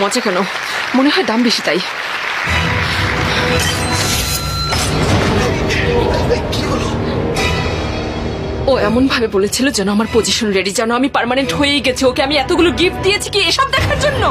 মজা কেন? মনে হয় দাম বেশি তাই। ও এমন ভাবে বলেছিল যেন আমার পজিশন রেডি, যেন আমি পার্মানেন্ট হয়েই গেছে। ওকে আমি এতগুলো গিফট দিয়েছি কি এসব দেখার জন্য?